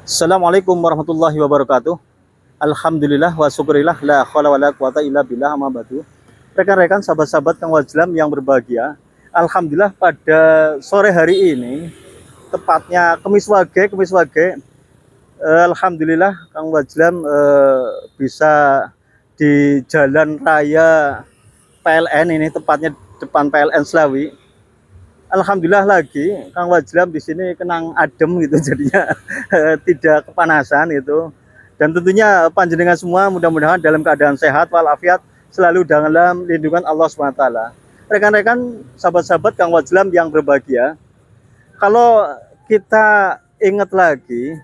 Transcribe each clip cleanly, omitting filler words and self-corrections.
Assalamualaikum warahmatullahi wabarakatuh. Alhamdulillah wa syukurillah la khala wa la quwata illa billah amma ba'du. Rekan-rekan sahabat-sahabat Kang Wajlam yang berbahagia. Alhamdulillah pada sore hari ini, tepatnya Kemis Wage, alhamdulillah Kang Wajlam bisa di jalan raya PLN ini, tepatnya depan PLN Slawi. Alhamdulillah lagi Kang Wajlam di sini kenang adem gitu jadinya tidak kepanasan itu. Dan tentunya panjenengan semua mudah-mudahan dalam keadaan sehat walafiat selalu dalam lindungan Allah SWT. Rekan-rekan sahabat-sahabat Kang Wajlam yang berbahagia, kalau kita ingat lagi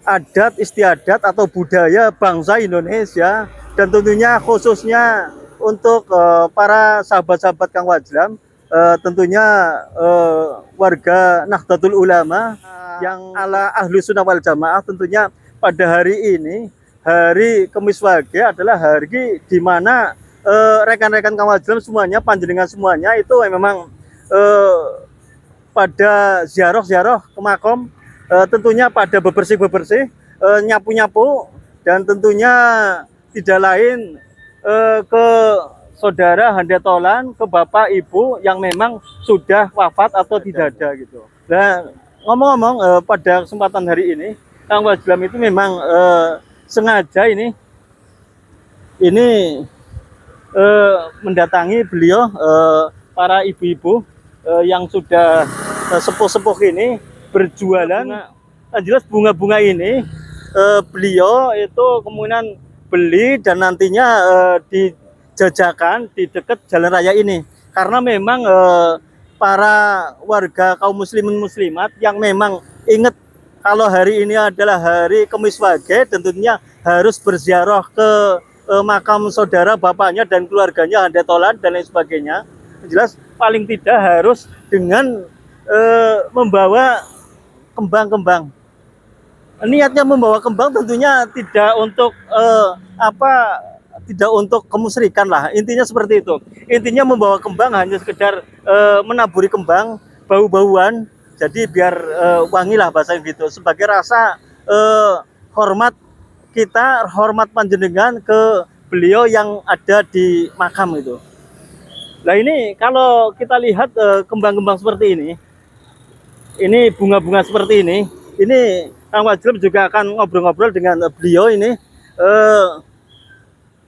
adat istiadat atau budaya bangsa Indonesia, dan tentunya khususnya untuk para sahabat-sahabat Kang Wajlam, tentunya warga Nahdlatul Ulama yang ala ahlu sunnah wal jamaah, tentunya pada hari ini, hari Kemis Wage adalah hari di mana rekan-rekan Kang Wajlam semuanya, panjenengan semuanya itu memang pada ziarah ke makom, tentunya pada bebersih, nyapu-nyapu, dan tentunya tidak lain ke saudara handetolan, ke bapak ibu yang memang sudah wafat atau tidak ada gitu. Dan ngomong-ngomong pada kesempatan hari ini Kang Wajlam itu memang sengaja ini mendatangi beliau, para ibu-ibu yang sudah sepuh-sepuh ini berjualan. Nah, jelas bunga-bunga ini beliau itu kemudian beli dan nantinya dijajakan di dekat jalan raya ini, karena memang para warga kaum muslimin muslimat yang memang ingat kalau hari ini adalah hari Kemis Wage, dan tentunya harus berziarah ke makam saudara bapaknya dan keluarganya, handetolan dan lain sebagainya. Jelas paling tidak harus dengan membawa kembang-kembang. Niatnya membawa kembang tentunya tidak untuk tidak untuk kemusyrikan lah, intinya seperti itu. Intinya membawa kembang hanya sekedar menaburi kembang, bau-bauan, jadi biar wangi lah bahasa gitu, sebagai rasa hormat kita, hormat panjenengan ke beliau yang ada di makam itu. Nah ini kalau kita lihat kembang-kembang seperti ini bunga-bunga seperti ini Kang Wajlam juga akan ngobrol-ngobrol dengan beliau ini,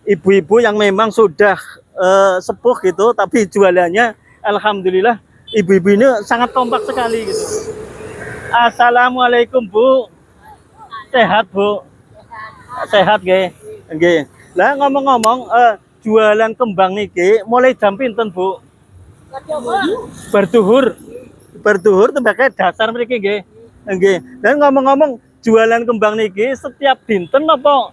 ibu-ibu yang memang sudah sepuh gitu, tapi jualannya alhamdulillah ibu-ibu ini sangat kompak sekali gitu. Assalamualaikum Bu, sehat Bu? Sehat nggih? Nggih. Lah ngomong-ngomong jualan kembang niki mulai jam pinten Bu? Berduhur tembake dasar mriki nggih. Nggih. Dan ngomong-ngomong jualan kembang niki setiap dinten apa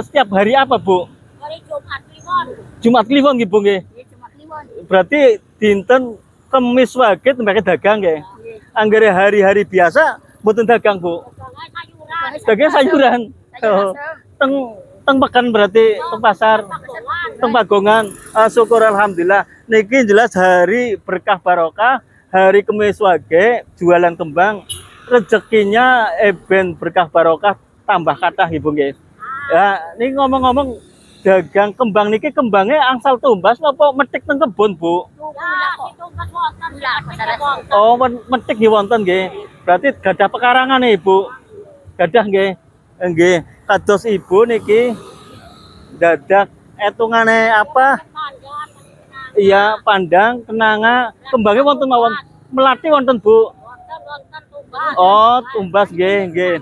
setiap hari apa Bu? Hari Jumat Kliwon. Jumat Kliwon nggih Bu nggih. Jumat Kliwon. Berarti dinten Kemis Wage tembake dagang nggih. Anggere hari-hari biasa mboten dagang Bu. Dagang sayuran. Oh. Teng pekan berarti teng pasar, teng Pagongan. Syukur alhamdulillah. Niki jelas hari berkah barokah, hari Kemis Wage, jualan kembang, rezekinya eben berkah barokah tambah kathah Ibu nggih. Ya, ini ngomong-ngomong dagang kembang niki kembangnya angsal tumbas napa metik teng kebon Bu? Oh, metik nggih wonten nggih. Berarti gadah pekarangan nih Ibu. Gadah nggih. Nggih, kados Ibu niki dadak etungane apa? Iya, pandang, kenanga, kembangnya wonten mawon. Melati wonten Bu. Oh, tumbas nggih, nggih.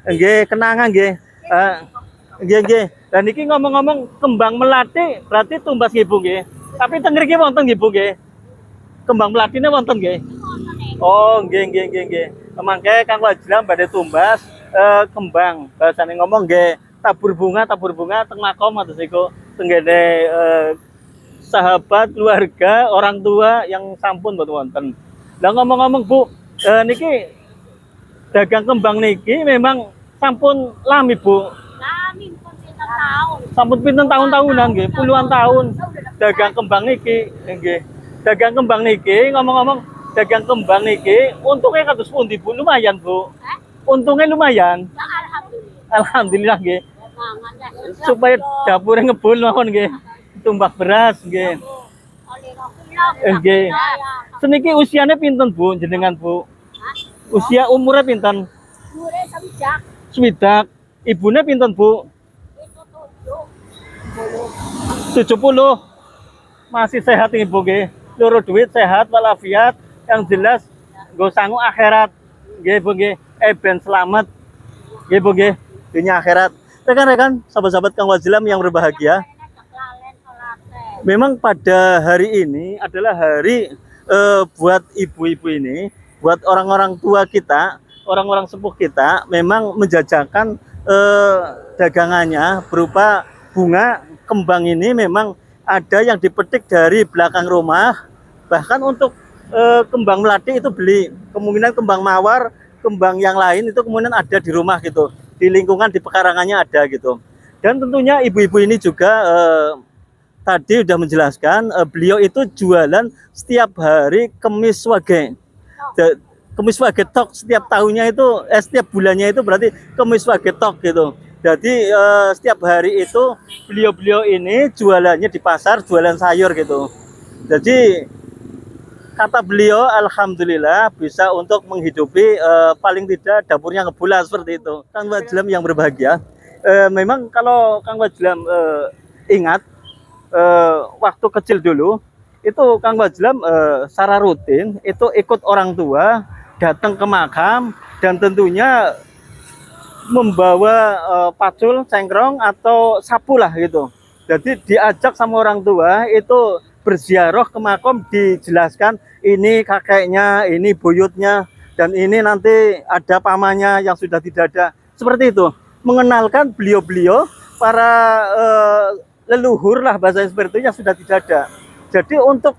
Nggih, kenanga nggih. Nggih. Dan niki ngomong-ngomong kembang melati berarti tumbas nggih Bu nggih. Tapi teng mriki wonten nggih Bu nggih. Kembang melatine wonten nggih. Oh, nggih. Mangke Kang Wajlam badhe tumbas kembang. Bahasane ngomong nggih tabur bunga teng makom atus niku tenggene sahabat, keluarga, orang tua yang sampun mboten wonten. Lah ngomong-ngomong Bu, niki dagang kembang niki memang sampun lami Bu. Lami pun pinten tahun. Sampun pinten tahun-tahunan nggih, puluhan tahun dagang kembang niki nggih. Dagang kembang niki ngomong-ngomong dagang kembang niki untungnya kados pundi Bu? Lumayan Bu. Untungnya lumayan. Alhamdulillah nggih. Mangan ya. Supaya dapurnya ngebul mawon nggih. Tumbak beras nggih. Oleh rokilah. Nggih. Seniki usianya pinten Bu jenengan Bu? Usia umurnya pinten? Mure semenjak Swidak. Ibunya pinten Bu? itu 70. Masih sehat Ibu nggih. Loro duit sehat walafiat yang jelas nggo sangu akhirat. Nggih Bu nggih. Ben selamat. Nggih Bu nggih. Dunia akhirat. Rekan-rekan, sahabat-sahabat Kang Wajlam yang berbahagia. Memang pada hari ini adalah hari buat ibu-ibu ini, buat orang-orang tua kita, orang-orang sepuh kita, memang menjajakan dagangannya berupa bunga kembang ini memang ada yang dipetik dari belakang rumah, bahkan untuk kembang melati itu beli, kemungkinan kembang mawar, kembang yang lain itu kemudian ada di rumah gitu, di lingkungan di pekarangannya ada gitu. Dan tentunya ibu-ibu ini juga tadi sudah menjelaskan beliau itu jualan setiap hari Kemis Wage. Kemis Wage Tok setiap tahunnya itu setiap bulannya itu berarti Kemis Wage Tok gitu. Jadi setiap hari itu beliau-beliau ini jualannya di pasar, jualan sayur gitu. Jadi kata beliau alhamdulillah bisa untuk menghidupi paling tidak dapurnya ngebulan seperti itu. Kang Wajlam yang berbahagia. Memang kalau Kang Wajlam ingat waktu kecil dulu itu Kang Wajlam secara rutin itu ikut orang tua datang ke makam dan tentunya membawa pacul, cengkrong atau sapu lah gitu. Jadi diajak sama orang tua itu berziarah ke makam, dijelaskan ini kakeknya, ini buyutnya, dan ini nanti ada pamannya yang sudah tidak ada. Seperti itu, mengenalkan beliau-beliau para leluhur lah bahasa seperti itu yang sudah tidak ada. Jadi untuk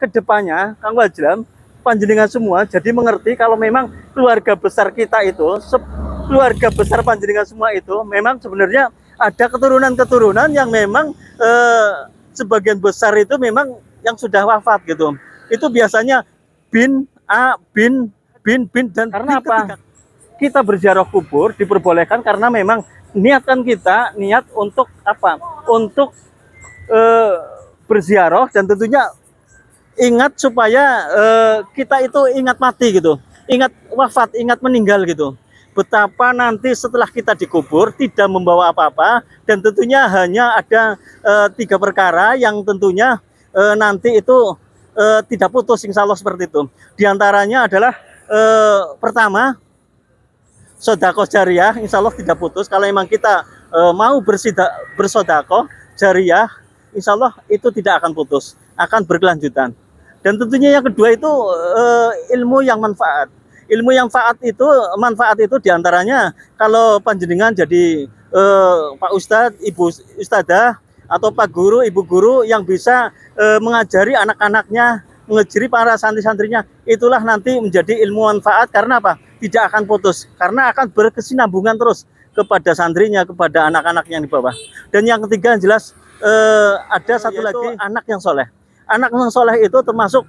kedepannya Kang Wajlam panjenengan semua jadi mengerti kalau memang keluarga besar kita itu, keluarga besar panjenengan semua itu memang sebenarnya ada keturunan-keturunan yang memang sebagian besar itu memang yang sudah wafat gitu. Itu biasanya bin A, bin dan karena apa? Kita berziarah kubur diperbolehkan karena memang niatkan kita niat untuk apa? Untuk berziarah dan tentunya ingat supaya kita itu ingat mati gitu, ingat wafat, ingat meninggal gitu. Betapa nanti setelah kita dikubur tidak membawa apa-apa dan tentunya hanya ada 3 perkara yang tentunya nanti itu tidak putus insya Allah seperti itu. Di antaranya adalah pertama sedekah jariah insya Allah tidak putus. Kalau memang kita mau bersedekah jariah insya Allah itu tidak akan putus, akan berkelanjutan. Dan tentunya yang kedua itu ilmu yang manfaat. Ilmu yang manfaat itu diantaranya kalau panjenengan jadi Pak Ustadz, Ibu Ustadzah atau Pak Guru, Ibu Guru yang bisa mengajari anak-anaknya, mengajari para santri-santrinya, itulah nanti menjadi ilmu manfaat karena apa? Tidak akan putus, karena akan berkesinambungan terus kepada santrinya, kepada anak-anak yang di bawah. Dan yang ketiga jelas ada satu lagi anak yang soleh. Anak yang soleh itu termasuk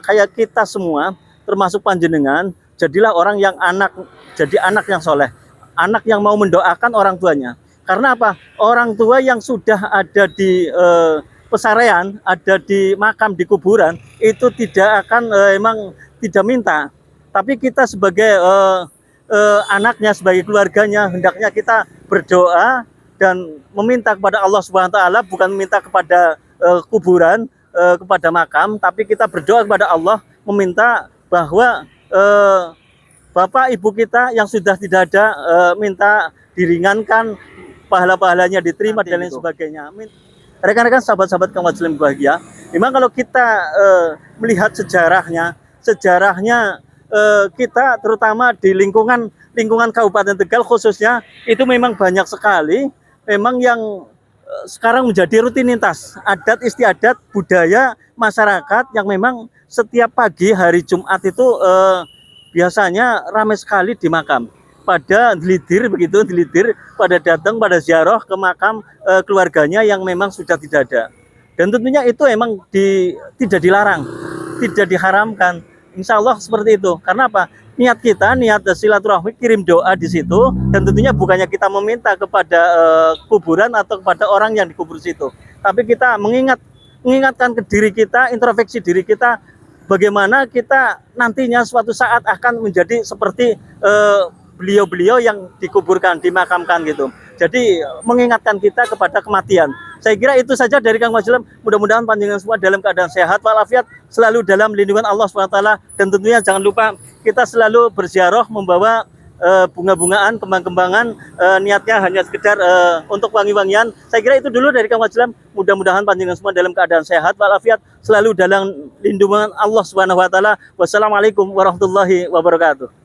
kayak kita semua, termasuk panjenengan, jadilah orang yang jadi anak yang soleh. Anak yang mau mendoakan orang tuanya. Karena apa? Orang tua yang sudah ada di pesarean, ada di makam, di kuburan, itu tidak akan emang tidak minta. Tapi kita sebagai anaknya, sebagai keluarganya, hendaknya kita berdoa dan meminta kepada Allah Subhanahu wa taala, bukan meminta kepada kuburan, kepada makam, tapi kita berdoa kepada Allah, meminta bahwa bapak ibu kita yang sudah tidak ada minta diringankan, pahala-pahalanya diterima dan lain sebagainya. Amin. Rekan-rekan, sahabat-sahabat Kang Wajlam bahagia, memang kalau kita melihat sejarahnya kita terutama di lingkungan Kabupaten Tegal khususnya itu memang banyak sekali memang yang sekarang menjadi rutinitas adat istiadat budaya masyarakat yang memang setiap pagi hari Jumat itu biasanya ramai sekali di makam, pada dilidir pada datang pada ziarah ke makam keluarganya yang memang sudah tidak ada. Dan tentunya itu emang tidak dilarang, tidak diharamkan. Insya Allah seperti itu. Karena apa? niat kita, niat silaturahmi, kirim doa di situ, dan tentunya bukannya kita meminta kepada kuburan atau kepada orang yang dikubur situ, tapi kita mengingatkan ke diri kita, introspeksi diri kita, bagaimana kita nantinya suatu saat akan menjadi seperti beliau-beliau yang dikuburkan, dimakamkan gitu. Jadi mengingatkan kita kepada kematian. Saya kira itu saja dari Kang Wajlam. Mudah-mudahan panjenengan semua dalam keadaan sehat walafiat, selalu dalam lindungan Allah SWT. Dan tentunya jangan lupa kita selalu berziarah membawa bunga-bungaan, kembang-kembangan, niatnya hanya sekedar untuk wangi-wangian. Saya kira itu dulu dari Kang Wajlam. Mudah-mudahan panjenengan semua dalam keadaan sehat walafiat, selalu dalam lindungan Allah SWT. Wassalamualaikum warahmatullahi wabarakatuh.